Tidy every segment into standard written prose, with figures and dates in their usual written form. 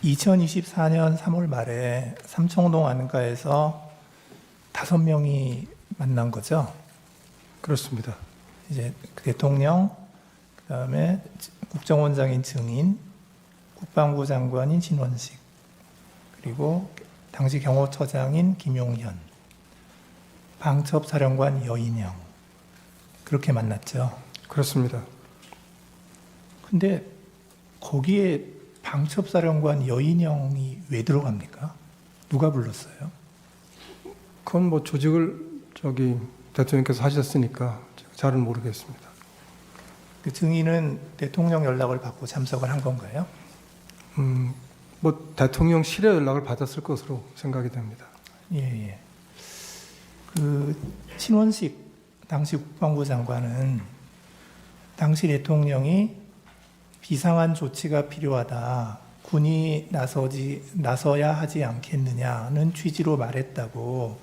2024년 3월 말에 삼청동 안가에서 5명이 만난 거죠. 그렇습니다. 이제 대통령, 그다음에 국정원장인 증인, 국방부 장관인 신원식, 그리고 당시 경호처장인 김용현, 방첩사령관 여인영, 그렇게 만났죠. 그렇습니다. 근데 거기에 방첩사령관 여인영이 왜 들어갑니까? 누가 불렀어요? 그건 뭐 조직을 대통령께서 하셨으니까 제가 잘은 모르겠습니다. 그 증인은 대통령 연락을 받고 참석을 한 건가요? 뭐 대통령실에 연락을 받았을 것으로 생각이 됩니다. 예, 예. 그 신원식 당시 국방부 장관은 당시 대통령이 비상한 조치가 필요하다, 군이 나서야 하지 않겠느냐는 취지로 말했다고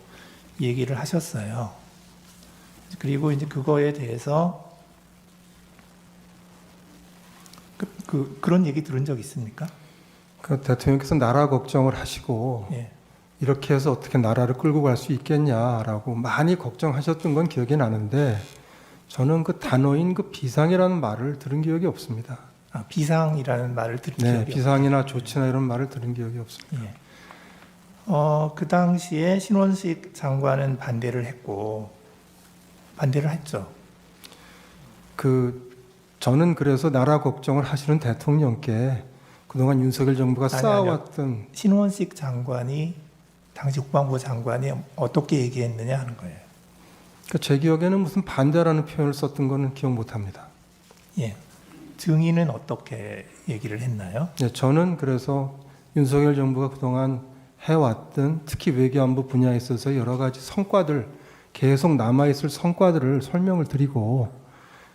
얘기를 하셨어요. 그리고 이제 그거에 대해서 그런 얘기 들은 적 있습니까? 그 대통령께서 나라 걱정을 하시고 예. 이렇게 해서 어떻게 나라를 끌고 갈 수 있겠냐라고 많이 걱정하셨던 건 기억이 나는데 저는 그 단어인 그 비상이라는 말을 들은 기억이 없습니다. 아, 비상이라는 말을 들은 네, 기억이 비상이나 조치나 이런 말을 들은 기억이 없습니다. 예. 그 당시에 신원식 장관은 반대를 했고, 반대를 했죠. 저는 그래서 나라 걱정을 하시는 대통령께 그동안 윤석열 정부가 쌓아왔던 신원식 장관이 당시 국방부 장관이 어떻게 얘기했느냐 하는 거예요. 제 기억에는 무슨 반대라는 표현을 썼던 거는 기억 못합니다. 예. 증인은 어떻게 얘기를 했나요? 네, 저는 그래서 윤석열 정부가 그동안 해왔던 특히 외교안보 분야에 있어서 여러 가지 성과들, 계속 남아있을 성과들을 설명을 드리고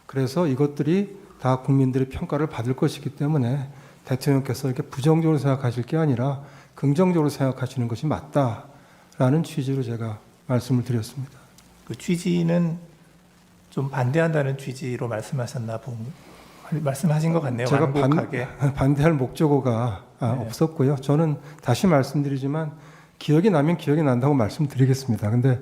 그래서 이것들이 다 국민들의 평가를 받을 것이기 때문에 대통령께서 이렇게 부정적으로 생각하실 게 아니라 긍정적으로 생각하시는 것이 맞다라는 취지로 제가 말씀을 드렸습니다. 그 취지는 좀 반대한다는 취지로 말씀하신 것 같네요. 제가 완곡하게. 반대할 목적어가 네. 없었고요. 저는 다시 말씀드리지만 기억이 나면 기억이 난다고 말씀드리겠습니다. 근데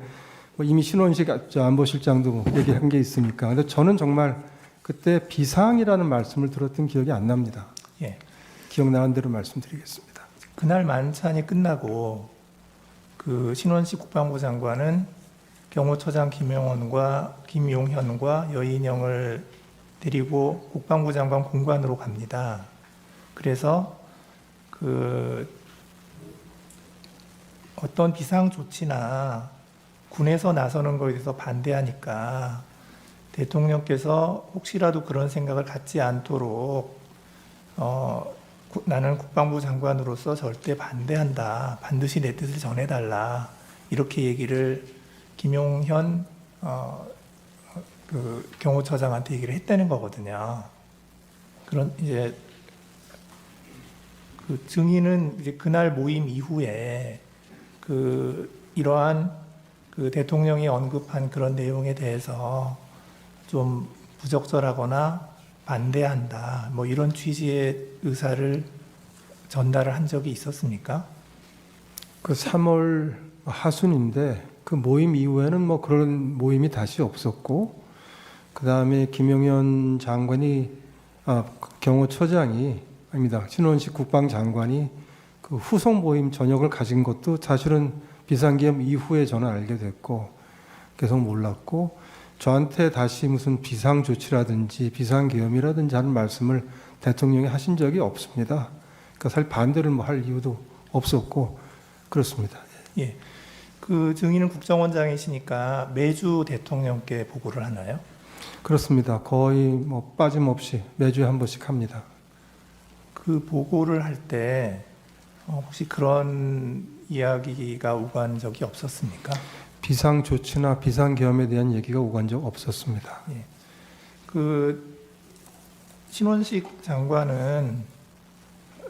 뭐 이미 신원식 안보실장도 얘기한 게 있으니까. 근데 저는 정말 그때 비상이라는 말씀을 들었던 기억이 안 납니다. 예. 기억나는 대로 말씀드리겠습니다. 그날 만찬이 끝나고 그 신원식 국방부 장관은 경호처장 김용현과 여인영을 데리고 국방부 장관 공관으로 갑니다. 그래서 어떤 비상 조치나 군에서 나서는 것에 대해서 반대하니까 대통령께서 혹시라도 그런 생각을 갖지 않도록 나는 국방부 장관으로서 절대 반대한다. 반드시 내 뜻을 전해달라. 이렇게 얘기를 김용현 경호처장한테 얘기를 했다는 거거든요. 그런 이제 그 증인은 이제 그날 모임 이후에 이러한 대통령이 언급한 그런 내용에 대해서 좀 부적절하거나 반대한다. 뭐 이런 취지의 의사를 전달을 한 적이 있었습니까? 그 3월 하순인데 그 모임 이후에는 뭐 그런 모임이 다시 없었고 그 다음에 김용현 장관이 경호처장이 아닙니다. 신원식 국방장관이 그 후속 모임 저녁을 가진 것도 사실은 비상계엄 이후에 저는 알게 됐고 계속 몰랐고 저한테 다시 무슨 비상조치라든지 비상계엄이라든지 하는 말씀을 대통령이 하신 적이 없습니다. 그러니까 사실 반대를 뭐 할 이유도 없었고 그렇습니다. 예. 그 증인은 국정원장이시니까 매주 대통령께 보고를 하나요? 그렇습니다. 거의 뭐 빠짐없이 매주에 한 번씩 합니다. 그 보고를 할 때 혹시 그런 이야기가 오간 적이 없었습니까? 비상조치나 비상계엄에 대한 얘기가 오간 적 없었습니다. 예. 그 신원식 장관은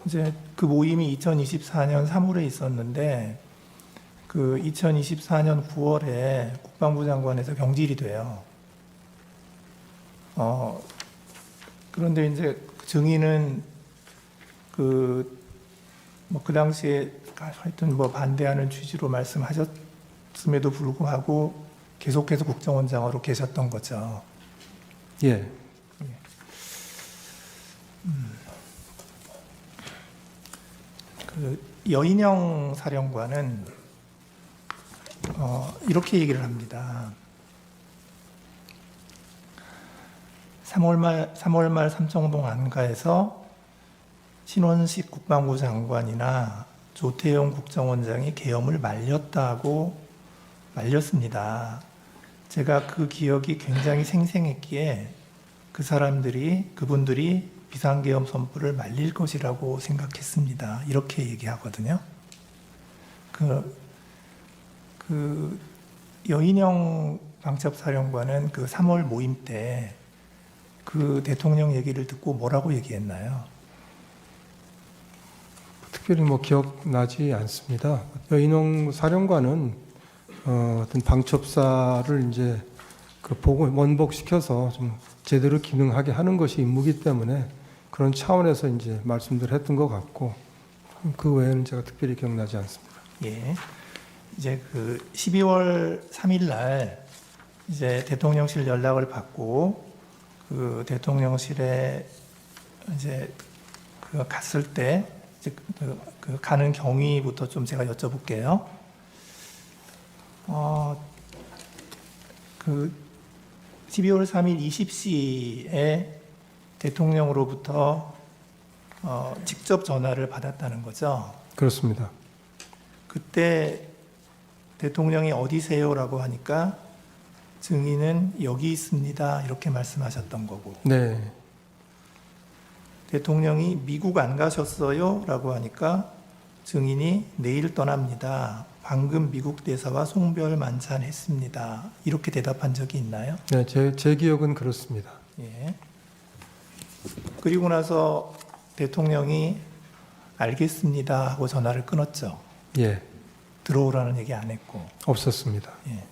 이제 그 모임이 2024년 3월에 있었는데 그 2024년 9월에 국방부 장관에서 경질이 돼요. 그런데 이제 증인은 그 뭐 그 당시에 하여튼 뭐 반대하는 취지로 말씀하셨음에도 불구하고 계속해서 국정원장으로 계셨던 거죠. 예. 그 여인영 사령관은 이렇게 얘기를 합니다. 3월 말 삼청동 안가에서 신원식 국방부 장관이나 조태용 국정원장이 계엄을 말렸습니다. 제가 그 기억이 굉장히 생생했기에 그분들이 비상계엄 선포를 말릴 것이라고 생각했습니다. 이렇게 얘기하거든요. 그 여인영 방첩사령관은 그 3월 모임 때 그 대통령 얘기를 듣고 뭐라고 얘기했나요? 특별히 뭐 기억나지 않습니다. 여인홍 사령관은 어떤 방첩사를 이제 원복시켜서 좀 제대로 기능하게 하는 것이 임무이기 때문에 그런 차원에서 이제 말씀들 했던 것 같고 그 외에는 제가 특별히 기억나지 않습니다. 예. 이제 그 12월 3일 날 이제 대통령실 연락을 받고 그 대통령실에 이제 그 갔을 때 이제 그 가는 경위부터 좀 제가 여쭤볼게요. 그 12월 3일 20시에 대통령으로부터 직접 전화를 받았다는 거죠. 그렇습니다. 그때 대통령이 어디세요라고 하니까 증인은 여기 있습니다 이렇게 말씀하셨던 거고, 네. 대통령이 미국 안 가셨어요? 라고 하니까 증인이 내일 떠납니다. 방금 미국 대사와 송별 만찬했습니다. 이렇게 대답한 적이 있나요? 네, 제 기억은 그렇습니다. 예. 그리고 나서 대통령이 알겠습니다 하고 전화를 끊었죠. 예. 들어오라는 얘기 안 했고. 없었습니다. 예.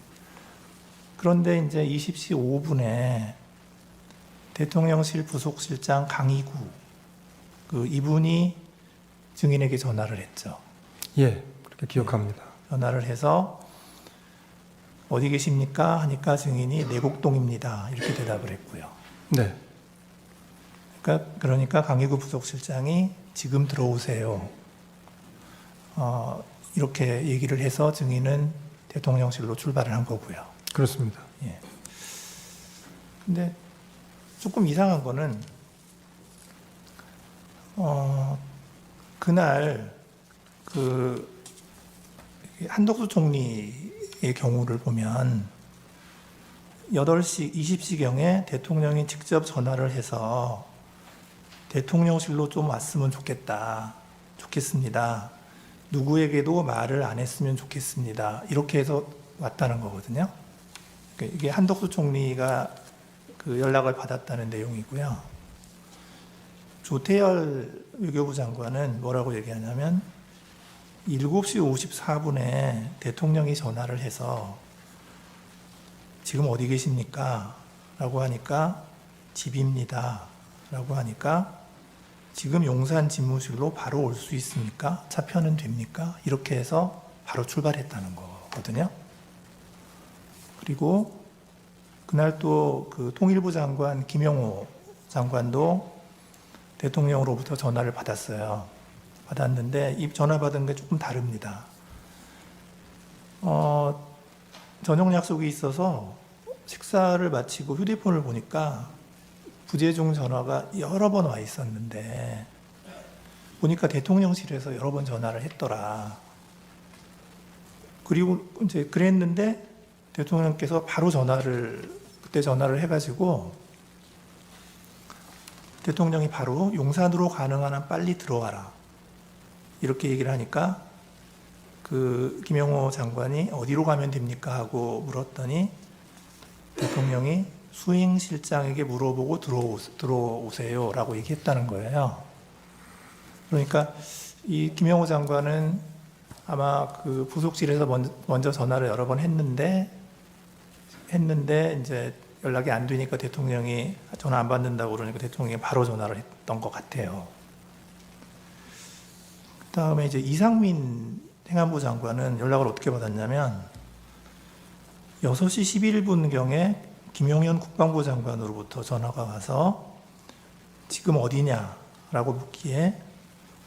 그런데 이제 20시 5분에 대통령실 부속실장 강희구 이분이 증인에게 전화를 했죠. 예, 그렇게 기억합니다. 전화를 해서 어디 계십니까? 하니까 증인이 내곡동입니다. 이렇게 대답을 했고요. 네. 그러니까 강희구 부속실장이 지금 들어오세요. 이렇게 얘기를 해서 증인은 대통령실로 출발을 한 거고요. 그렇습니다. 예. 근데 조금 이상한 거는 그날 그 한덕수 총리의 경우를 보면 8시 20시경에 대통령이 직접 전화를 해서 대통령실로 좀 왔으면 좋겠습니다. 누구에게도 말을 안 했으면 좋겠습니다. 이렇게 해서 왔다는 거거든요. 이게 한덕수 총리가 그 연락을 받았다는 내용이고요. 조태열 외교부 장관은 뭐라고 얘기하냐면 7시 54분에 대통령이 전화를 해서 지금 어디 계십니까? 라고 하니까 집입니다. 라고 하니까 지금 용산 집무실로 바로 올 수 있습니까? 차편은 됩니까? 이렇게 해서 바로 출발했다는 거거든요. 그리고 그날 또 그 통일부 장관 김영호 장관도 대통령으로부터 전화를 받았어요. 받았는데 이 전화 받은 게 조금 다릅니다. 저녁 약속이 있어서 식사를 마치고 휴대폰을 보니까 부재중 전화가 여러 번 와 있었는데 보니까 대통령실에서 여러 번 전화를 했더라. 그리고 이제 그랬는데 대통령께서 바로 그때 전화를 해가지고 대통령이 바로 용산으로 가능한 한 빨리 들어와라. 이렇게 얘기를 하니까 그 김영호 장관이 어디로 가면 됩니까? 하고 물었더니 대통령이 수행실장에게 물어보고 들어오세요. 라고 얘기했다는 거예요. 그러니까 이 김영호 장관은 아마 그 부속실에서 먼저 전화를 여러 번 했는데 이제 연락이 안 되니까 대통령이 전화 안 받는다고 그러니까 대통령이 바로 전화를 했던 것 같아요. 그다음에 이제 이상민 행안부 장관은 연락을 어떻게 받았냐면 6시 11분경에 김용현 국방부 장관으로부터 전화가 와서 지금 어디냐라고 묻기에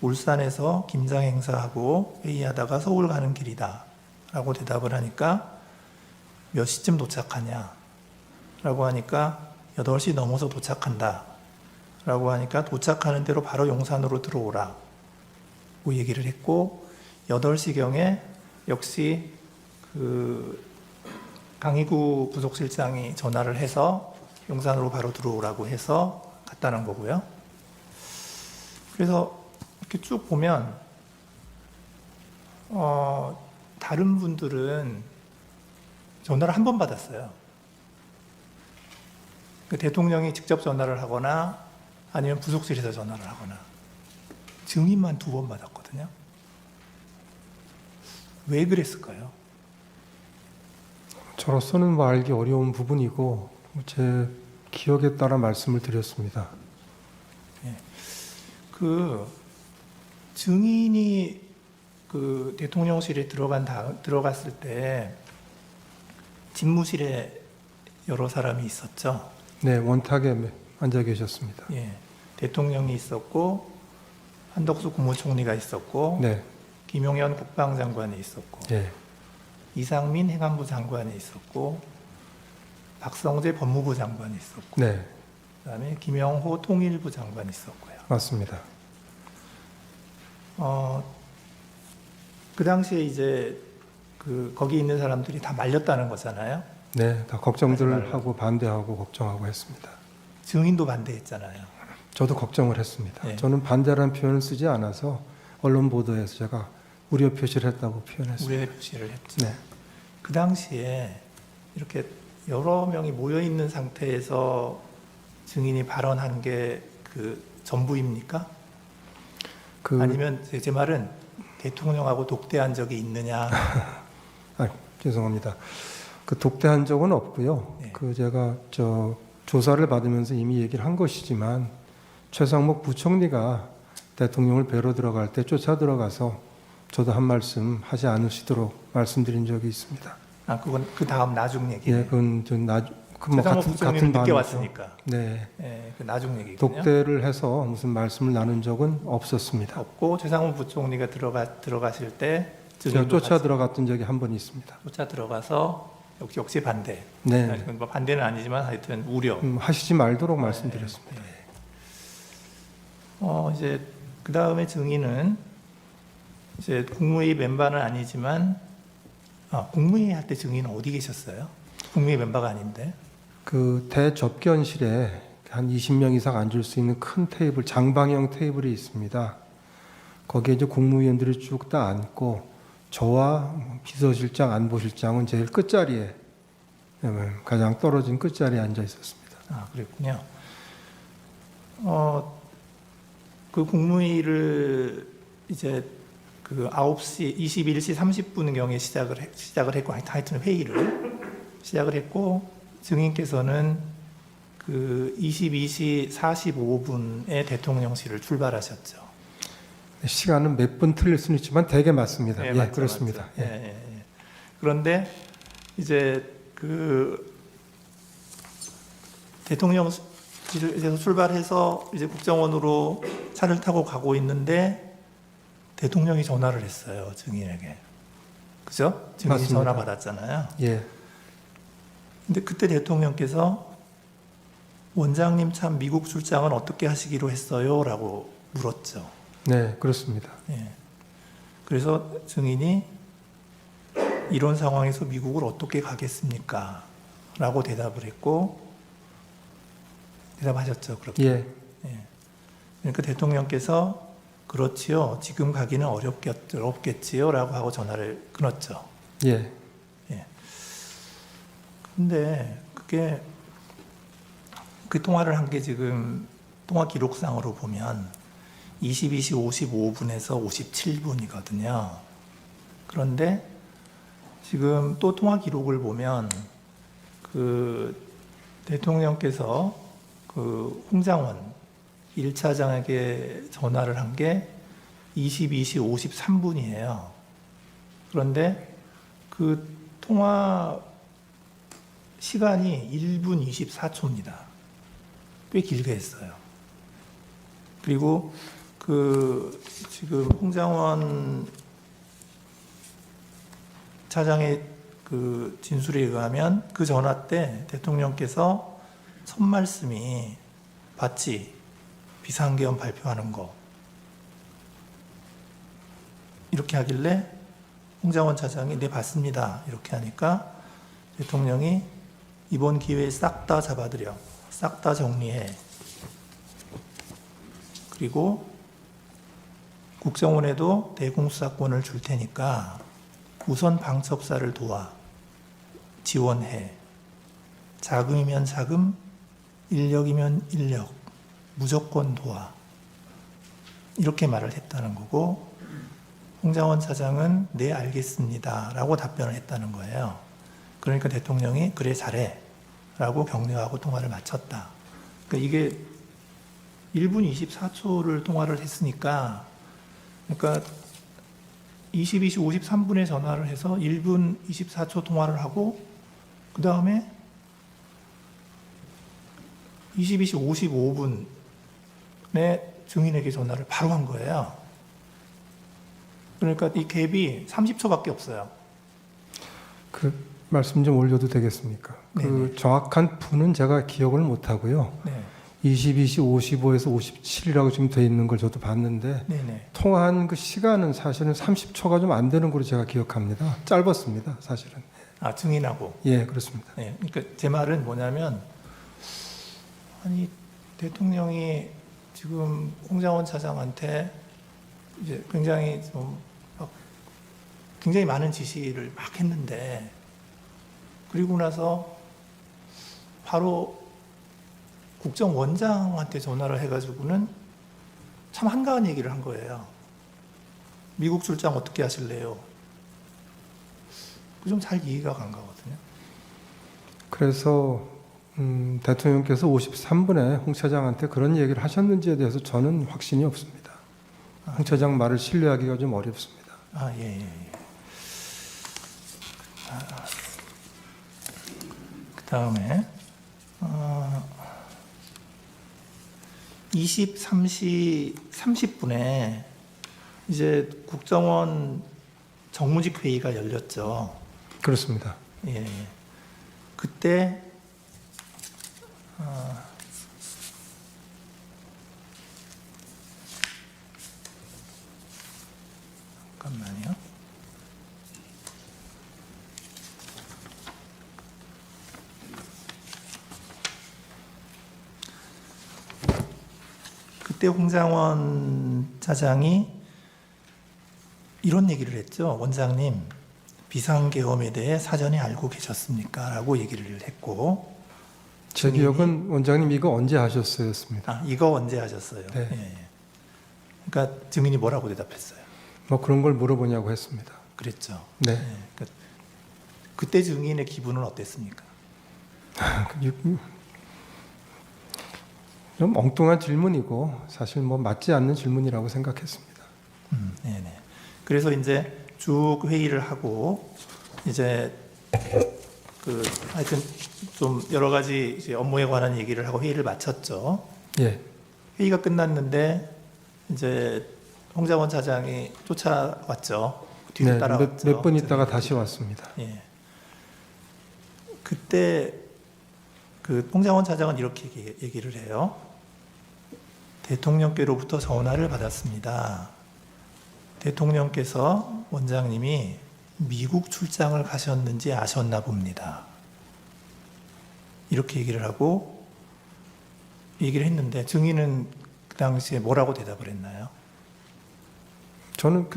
울산에서 김장 행사하고 회의하다가 서울 가는 길이다 라고 대답을 하니까 몇 시쯤 도착하냐 라고 하니까 8시 넘어서 도착한다 라고 하니까 도착하는 대로 바로 용산으로 들어오라 고 얘기를 했고 8시경에 역시 그 강희구 부속실장이 전화를 해서 용산으로 바로 들어오라고 해서 갔다는 거고요. 그래서 이렇게 쭉 보면 다른 분들은 전화를 한 번 받았어요. 그 대통령이 직접 전화를 하거나 아니면 부속실에서 전화를 하거나 증인만 2번 받았거든요. 왜 그랬을까요? 저로서는 뭐 알기 어려운 부분이고 제 기억에 따라 말씀을 드렸습니다. 그 증인이 그 대통령실에 들어갔을 때 집무실에 여러 사람이 있었죠. 네, 원탁에 앉아 계셨습니다. 예, 대통령이 있었고 한덕수 국무총리가 있었고 네, 김용현 국방장관이 있었고 예, 이상민 행안부 장관이 있었고 박성재 법무부 장관이 있었고 네, 그다음에 김영호 통일부 장관이 있었고요. 맞습니다. 그 당시에 이제 그 거기 있는 사람들이 다 말렸다는 거잖아요. 네, 다 걱정들 하고 반대하고 걱정하고 했습니다. 증인도 반대했잖아요. 저도 걱정을 했습니다. 네. 저는 반대라는 표현을 쓰지 않아서 언론 보도에서 제가 우려 표시를 했다고 표현했습니다. 우려의 표시를 했죠. 네, 그 당시에 이렇게 여러 명이 모여 있는 상태에서 증인이 발언한 게 그 전부입니까? 아니면 제 말은 대통령하고 독대한 적이 있느냐? 죄송합니다. 그 독대한 적은 없고요. 네. 그 제가 조사를 받으면서 이미 얘기를 한 것이지만 최상목 부총리가 대통령을 뵈러 들어갈 때 쫓아 들어가서 저도 한 말씀 하지 않으시도록 말씀드린 적이 있습니다. 그건 그 다음 나중 얘기예요. 예, 그건 뭐 최상목 부총리는 늦게 반이죠. 왔으니까. 네. 예, 그 나중 얘기거든요. 독대를 해서 무슨 말씀을 나눈 적은 없었습니다. 없고 최상목 부총리가 들어가실 때 제가 쫓아 들어갔던 적이 한 번 있습니다. 쫓아 들어가서 역시 반대. 네. 뭐 반대는 아니지만 하여튼 우려. 하시지 말도록 말씀드렸습니다. 이제 그 다음에 증인은 이제 국무회의 멤버는 아니지만 국무회의 할 때 증인은 어디 계셨어요? 국무회의 멤버가 아닌데. 그 대접견실에 한 20명 이상 앉을 수 있는 큰 테이블, 장방형 테이블이 있습니다. 거기에 이제 국무위원들이 쭉 다 앉고 저와 비서실장, 안보실장은 제일 끝자리에 가장 떨어진 끝자리에 앉아 있었습니다. 그랬군요. 그 국무회의를 이제 그 9시 21시 30분경에 시작을 했고 하여튼 회의를 시작을 했고 증인께서는 그 22시 45분에 대통령실을 출발하셨죠. 시간은 몇 분 틀릴 수는 있지만 대개 맞습니다. 네, 예, 맞죠, 그렇습니다. 맞죠. 예. 그런데 이제 그 대통령실에서 출발해서 이제 국정원으로 차를 타고 가고 있는데 대통령이 전화를 했어요, 증인에게. 그죠? 증인이 맞습니다. 전화 받았잖아요. 예, 근데 그때 대통령께서 원장님 참 미국 출장은 어떻게 하시기로 했어요? 라고 물었죠. 네, 그렇습니다. 예. 그래서 증인이 이런 상황에서 미국을 어떻게 가겠습니까? 라고 대답을 했고, 대답하셨죠. 그렇게. 예, 그러니까 대통령께서 그렇지요. 지금 가기는 어렵겠지요. 라고 하고 전화를 끊었죠. 예, 근데 그게 그 통화를 한 게 지금 통화 기록상으로 보면 22시 55분에서 57분이거든요. 그런데 지금 또 통화 기록을 보면 그 대통령께서 그 홍장원 1차장에게 전화를 한 게 22시 53분이에요. 그런데 그 통화 시간이 1분 24초입니다. 꽤 길게 했어요. 그리고 그 지금 홍장원 차장의 그 진술에 의하면 그 전화 때 대통령께서 첫 말씀이 봤지? 비상계엄 발표하는 거. 이렇게 하길래 홍장원 차장이 네 봤습니다. 이렇게 하니까 대통령이 이번 기회에 싹 다 잡아들여. 싹 다 정리해. 그리고 국정원에도 대공수사권을 줄 테니까 우선 방첩사를 도와. 지원해. 자금이면 자금, 인력이면 인력, 무조건 도와. 이렇게 말을 했다는 거고, 홍장원 차장은 네, 알겠습니다. 라고 답변을 했다는 거예요. 그러니까 대통령이 그래, 잘해. 라고 격려하고 통화를 마쳤다. 그러니까 이게 1분 24초를 통화를 했으니까, 그러니까 22시 53분에 전화를 해서 1분 24초 통화를 하고, 그 다음에 22시 55분에 증인에게 전화를 바로 한 거예요. 그러니까 이 갭이 30초밖에 없어요. 그 말씀 좀 올려도 되겠습니까? 그 네네. 정확한 분은 제가 기억을 못 하고요. 네. 22시 55에서 57이라고 지금 돼 있는 걸 저도 봤는데 네네. 통화한 그 시간은 사실은 30초가 좀 안 되는 걸로 제가 기억합니다. 짧았습니다, 사실은. 아, 증인하고. 예, 그렇습니다. 네. 그러니까 제 말은 뭐냐면, 아니, 대통령이 지금 홍장원 차장한테 이제 굉장히 굉장히 많은 지시를 막 했는데, 그리고 나서 바로 국정원장한테 전화를 해가지고는 참 한가한 얘기를 한 거예요. 미국 출장 어떻게 하실래요? 좀 잘 이해가 간 거거든요. 그래서 대통령께서 53분에 홍 차장한테 그런 얘기를 하셨는지에 대해서 저는 확신이 없습니다. 홍 차장 말을 신뢰하기가 좀 어렵습니다. 아, 예, 예, 예. 그 다음에 23시 30분에 이제 국정원 정무직 회의가 열렸죠. 그렇습니다. 예, 예. 그때 잠깐만요. 그때 홍장원 차장이 이런 얘기를 했죠. 원장님, 비상계엄에 대해 사전에 알고 계셨습니까? 라고 얘기를 했고, 제 기억은 원장님 이거 언제 하셨어였습니다. 아, 이거 언제 하셨어요? 네. 예, 예. 그러니까 증인이 뭐라고 대답했어요? 뭐 그런 걸 물어보냐고 했습니다. 그랬죠. 네. 예, 그때 증인의 기분은 어땠습니까? 좀 엉뚱한 질문이고 사실 뭐 맞지 않는 질문이라고 생각했습니다. 네네. 그래서 이제 쭉 회의를 하고 이제 그 하여튼 좀 여러 가지 이제 업무에 관한 얘기를 하고 회의를 마쳤죠. 예, 회의가 끝났는데 이제 홍장원 차장이 쫓아왔죠. 뒤로 네, 따라왔죠. 몇 분 있다가 다시 왔습니다. 예. 그때 그 홍장원 차장은 이렇게 얘기를 해요. 대통령께로부터 전화를 받았습니다. 대통령께서 원장님이 미국 출장을 가셨는지 아셨나 봅니다. 이렇게 얘기를 하고 얘기를 했는데 증인은 그 당시에 뭐라고 대답을 했나요? 저는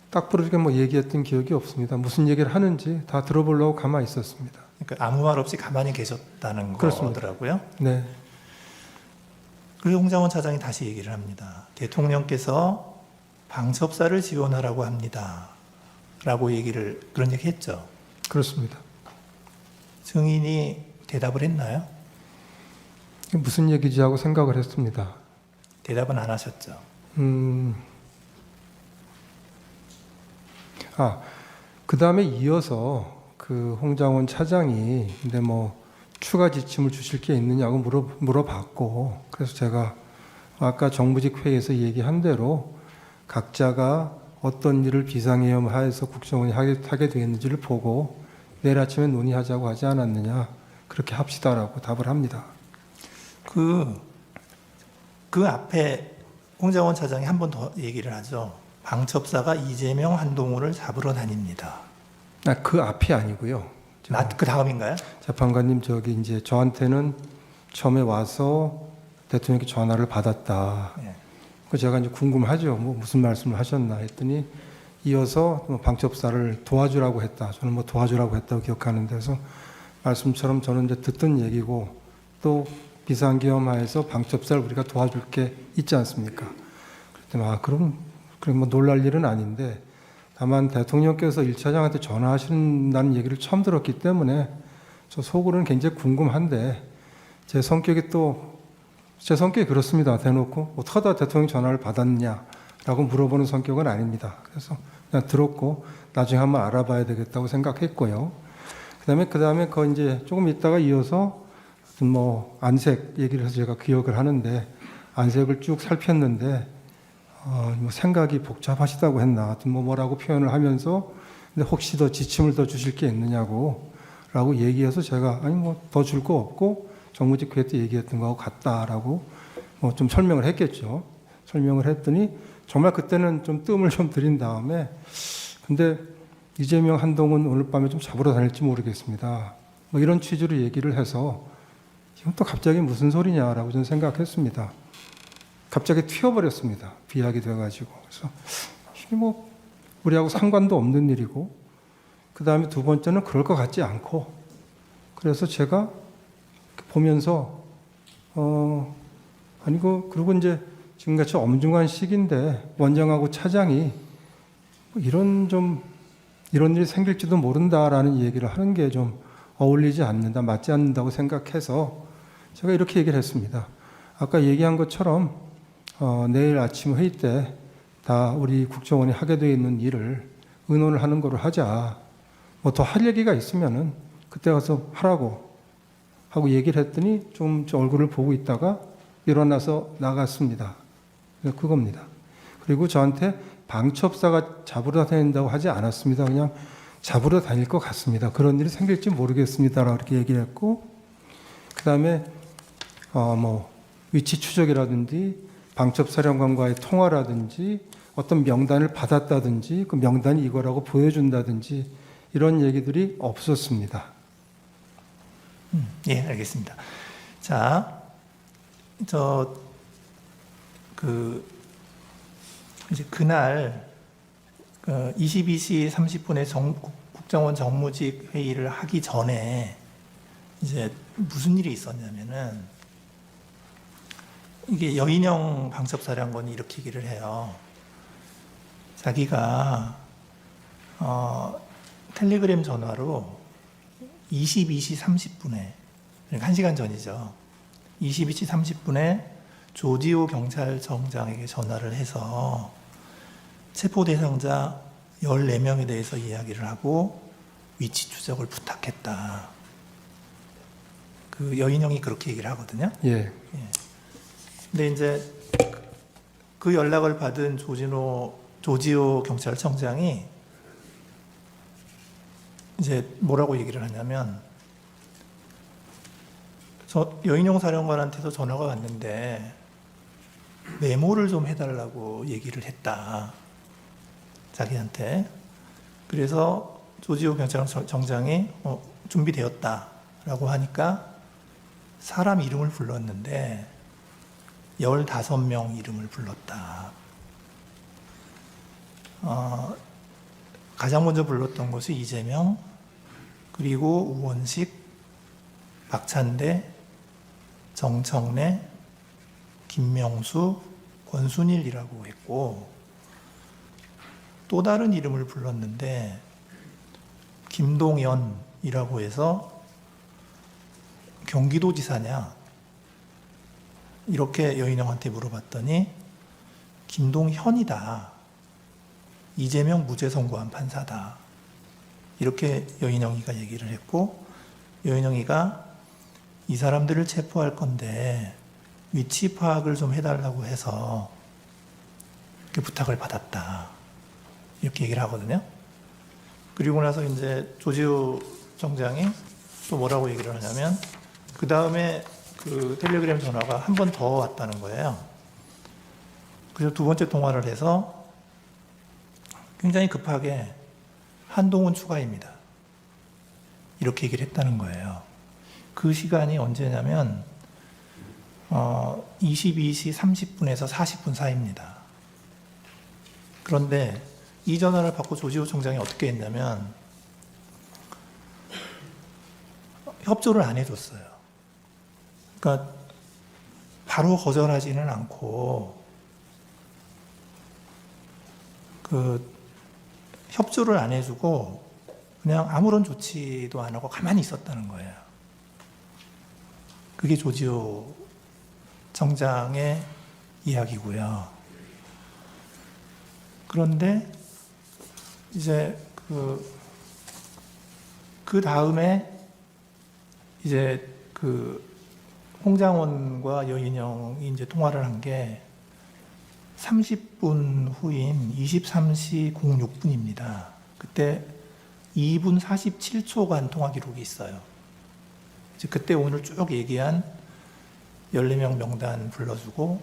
딱 부러지게 뭐 얘기했던 기억이 없습니다. 무슨 얘기를 하는지 다 들어보려고 가만히 있었습니다. 그러니까 아무 말 없이 가만히 계셨다는 그렇습니다. 거더라고요. 네, 그리고 홍장원 차장이 다시 얘기를 합니다. 대통령께서 방첩사를 지원하라고 합니다. 라고 그런 얘기 했죠. 그렇습니다. 증인이 대답을 했나요? 이게 무슨 얘기지 하고 생각을 했습니다. 대답은 안 하셨죠. 그 다음에 이어서 그 홍장원 차장이 근데 뭐 추가 지침을 주실 게 있느냐고 물어봤고, 그래서 제가 아까 정부직 회의에서 얘기한 대로 각자가 어떤 일을 비상계엄하에서 국정원이 하게 되겠는지를 보고 내일 아침에 논의하자고 하지 않았느냐, 그렇게 합시다라고 답을 합니다. 그 앞에 홍장원 차장이 한 번 더 얘기를 하죠. 방첩사가 이재명, 한동훈을 잡으러 다닙니다. 그 앞이 아니고요. 그 다음인가요? 재판관님, 저기 이제 저한테는 처음에 와서 대통령께 전화를 받았다. 예. 그 제가 이제 궁금하죠. 뭐 무슨 말씀을 하셨나 했더니 이어서 방첩사를 도와주라고 했다. 저는 뭐 도와주라고 했다고 기억하는데, 그래서 말씀처럼 저는 이제 듣던 얘기고, 또 비상계엄하에서 방첩사를 우리가 도와줄 게 있지 않습니까? 그랬더니 그럼 뭐 놀랄 일은 아닌데, 다만 대통령께서 1차장한테 전화하신다는 얘기를 처음 들었기 때문에 저 속으로는 굉장히 궁금한데, 제 성격이 그렇습니다. 대놓고 어떻게 하다 대통령 전화를 받았냐라고 물어보는 성격은 아닙니다. 그래서 그냥 들었고 나중에 한번 알아봐야 되겠다고 생각했고요. 그다음에 그 이제 조금 있다가 이어서 뭐 안색 얘기를 해서 제가 기억을 하는데, 안색을 쭉 살폈는데 뭐 생각이 복잡하시다고 했나, 하여튼 뭐라고 표현을 하면서 근데 혹시 더 지침을 더 주실 게 있느냐고라고 얘기해서 제가 아니 뭐 더 줄 거 없고 정무직 회의 때 얘기했던 거하고 같다라고 뭐 좀 설명을 했겠죠. 설명을 했더니 정말 그때는 좀 뜸을 좀 들인 다음에, 근데 이재명, 한동훈 오늘 밤에 좀 잡으러 다닐지 모르겠습니다, 뭐 이런 취지로 얘기를 해서 지금 또 갑자기 무슨 소리냐라고 저는 생각했습니다. 갑자기 튀어버렸습니다. 비약이 돼가지고. 그래서 이게 뭐 우리하고 상관도 없는 일이고, 그 다음에 두 번째는 그럴 것 같지 않고, 그래서 제가 보면서 그리고 이제 지금같이 엄중한 시기인데 원장하고 차장이 뭐 이런 일이 생길지도 모른다라는 얘기를 하는 게 좀 어울리지 않는다, 맞지 않는다고 생각해서 제가 이렇게 얘기를 했습니다. 아까 얘기한 것처럼 내일 아침 회의 때 다 우리 국정원이 하게 되어 있는 일을 의논을 하는 거로 하자. 뭐 더 할 얘기가 있으면은 그때 가서 하라고 하고 얘기를 했더니 좀 얼굴을 보고 있다가 일어나서 나갔습니다. 그겁니다. 그리고 저한테 방첩사가 잡으러 다닌다고 하지 않았습니다. 그냥 잡으러 다닐 것 같습니다. 그런 일이 생길지 모르겠습니다라고 이렇게 얘기를 했고, 그 다음에 뭐 위치 추적이라든지 방첩사령관과의 통화라든지 어떤 명단을 받았다든지 그 명단이 이거라고 보여준다든지 이런 얘기들이 없었습니다. 예, 알겠습니다. 자, 이제 그날 22시 30분에 국정원 정무직 회의를 하기 전에 이제 무슨 일이 있었냐면은, 이게 여인영 방첩사령관이 이렇게 얘기를 해요. 자기가 텔레그램 전화로 22시 30분에, 그러니까 1시간 전이죠. 22시 30분에 조지호 경찰청장에게 전화를 해서 체포 대상자 14명에 대해서 이야기를 하고 위치 추적을 부탁했다. 그 여인형이 그렇게 얘기를 하거든요. 예. 근데 이제 그 연락을 받은 조지호 경찰청장이 이제 뭐라고 얘기를 하냐면, 여인용 사령관한테서 전화가 왔는데 메모를 좀 해달라고 얘기를 했다, 자기한테. 그래서 조지호 경찰청장이 준비되었다라고 하니까 사람 이름을 불렀는데 15명 이름을 불렀다. 가장 먼저 불렀던 것이 이재명, 그리고 우원식, 박찬대, 정청래, 김명수, 권순일이라고 했고, 또 다른 이름을 불렀는데 김동연이라고 해서 경기도지사냐 이렇게 여인형한테 물어봤더니 김동현이다 이재명 무죄 선고한 판사다. 이렇게 여인영이가 얘기를 했고, 여인영이가 이 사람들을 체포할 건데 위치 파악을 좀 해달라고 해서 이렇게 부탁을 받았다. 이렇게 얘기를 하거든요. 그리고 나서 이제 조지호 정장이 또 뭐라고 얘기를 하냐면, 그 다음에 그 텔레그램 전화가 한 번 더 왔다는 거예요. 그래서 두 번째 통화를 해서 굉장히 급하게 한동훈 추가입니다. 이렇게 얘기를 했다는 거예요. 그 시간이 언제냐면 22시 30분에서 40분 사이입니다. 그런데 이 전화를 받고 조지호 총장이 어떻게 했냐면 협조를 안 해줬어요. 그러니까 바로 거절하지는 않고 협조를 안 해주고 그냥 아무런 조치도 안 하고 가만히 있었다는 거예요. 그게 조지호 청장의 이야기고요. 그런데 이제 그 다음에 이제 홍장원과 여인영이 이제 통화를 한 게 30분 후인 23시 06분입니다. 그때 2분 47초간 통화 기록이 있어요. 이제 그때 오늘 쭉 얘기한 14명 명단 불러주고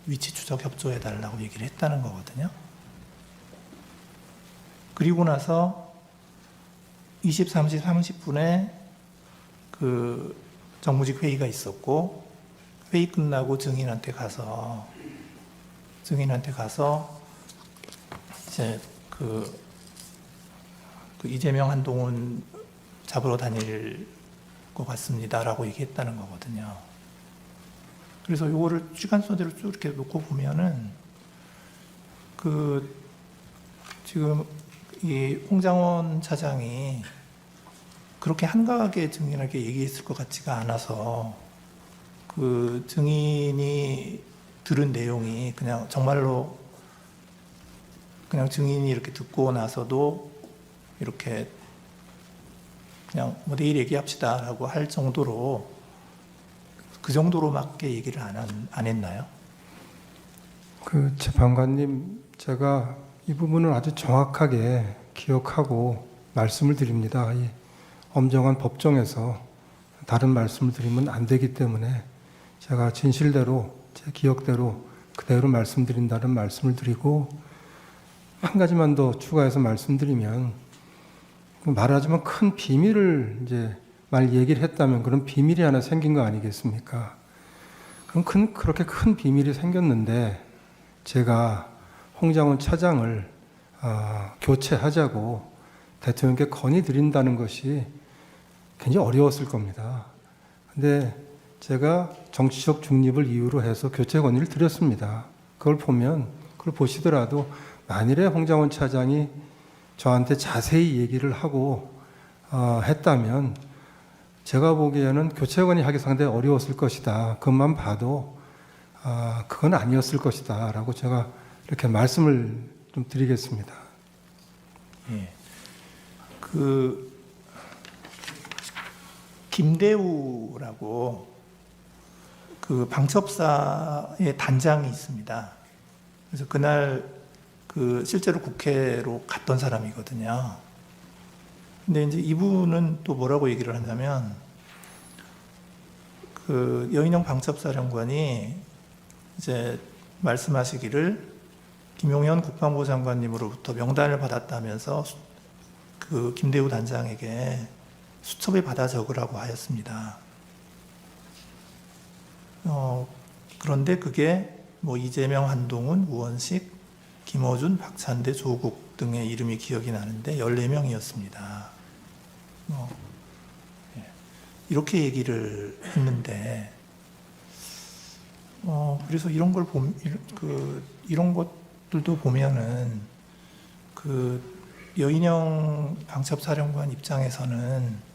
위치 추적 협조해달라고 얘기를 했다는 거거든요. 그리고 나서 23시 30분에 그 정무직 회의가 있었고, 회의 끝나고 증인한테 가서 이제 그 이재명 한동훈 잡으러 다닐 것 같습니다라고 얘기했다는 거거든요. 그래서 요거를 시간선대로 쭉 이렇게 놓고 보면은 지금 이 홍장원 차장이 그렇게 한가하게 증인에게 얘기했을 것 같지가 않아서 그 증인이 들은 내용이 그냥 정말로 그냥 증인이 이렇게 듣고 나서도 이렇게 그냥 뭐 내일 얘기합시다라고 할 정도로 그 정도로밖에 얘기를 안 했나요? 그 재판관님, 제가 이 부분을 아주 정확하게 기억하고 말씀을 드립니다. 이 엄정한 법정에서 다른 말씀을 드리면 안 되기 때문에 제가 진실대로 제 기억대로 그대로 말씀드린다는 말씀을 드리고, 한 가지만 더 추가해서 말씀드리면, 말하자면 큰 비밀을 이제 얘기를 했다면 그런 비밀이 하나 생긴 거 아니겠습니까? 그럼 그렇게 큰 비밀이 생겼는데 제가 홍장원 차장을 교체하자고 대통령께 건의드린다는 것이 굉장히 어려웠을 겁니다. 근데 제가 정치적 중립을 이유로 해서 교체 건의를 드렸습니다. 그걸 보시더라도 만일에 홍장원 차장이 저한테 자세히 얘기를 하고 했다면 제가 보기에는 교체 건의하기 상당히 어려웠을 것이다. 그것만 봐도 그건 아니었을 것이다 라고 제가 이렇게 말씀을 좀 드리겠습니다. 예. 김대우라고 방첩사의 단장이 있습니다. 그래서 그날 실제로 국회로 갔던 사람이거든요. 근데 이제 이분은 또 뭐라고 얘기를 하냐면, 여인영 방첩사령관이 이제 말씀하시기를 김용현 국방부 장관님으로부터 명단을 받았다면서 김대우 단장에게 수첩에 받아 적으라고 하였습니다. 그런데 그게 뭐 이재명, 한동훈, 우원식, 김어준, 박찬대, 조국 등의 이름이 기억이 나는데 14명이었습니다. 이렇게 얘기를 했는데, 그래서 이런 것들도 보면은 여인영 방첩사령관 입장에서는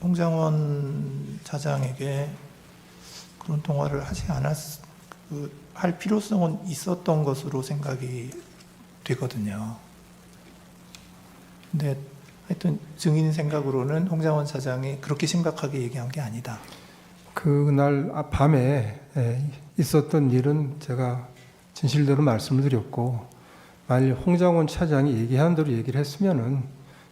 홍장원 차장에게 그런 통화를 하지 할 필요성은 있었던 것으로 생각이 되거든요. 근데 하여튼 증인 생각으로는 홍장원 차장이 그렇게 심각하게 얘기한 게 아니다. 그날 밤에 있었던 일은 제가 진실대로 말씀을 드렸고, 만일 홍장원 차장이 얘기한 대로 얘기를 했으면은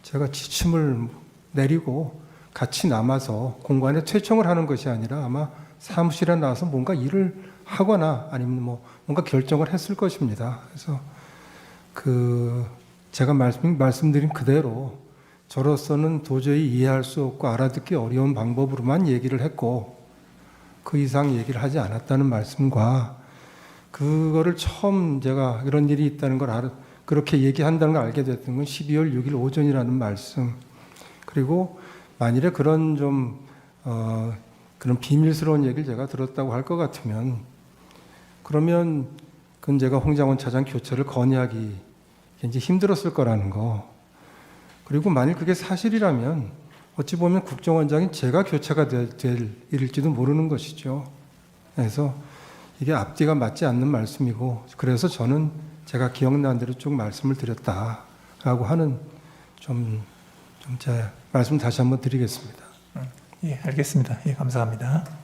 제가 지침을 내리고 같이 남아서 공간에 퇴청을 하는 것이 아니라 아마 사무실에 나와서 뭔가 일을 하거나 아니면 뭐 뭔가 결정을 했을 것입니다. 그래서 제가 말씀드린 그대로 저로서는 도저히 이해할 수 없고 알아듣기 어려운 방법으로만 얘기를 했고, 그 이상 얘기를 하지 않았다는 말씀과, 그거를 처음 제가 이런 일이 있다는 걸 그렇게 얘기한다는 걸 알게 됐던 건 12월 6일 오전이라는 말씀, 그리고 만일에 그런 그런 비밀스러운 얘기를 제가 들었다고 할 것 같으면, 그러면 그건 제가 홍장원 차장 교체를 건의하기 굉장히 힘들었을 거라는 거. 그리고 만일 그게 사실이라면 어찌 보면 국정원장인 제가 교체가 될 일일지도 모르는 것이죠. 그래서 이게 앞뒤가 맞지 않는 말씀이고, 그래서 저는 제가 기억나는 대로 쭉 말씀을 드렸다라고 하는 제 말씀 다시 한번 드리겠습니다. 예, 알겠습니다. 예, 감사합니다.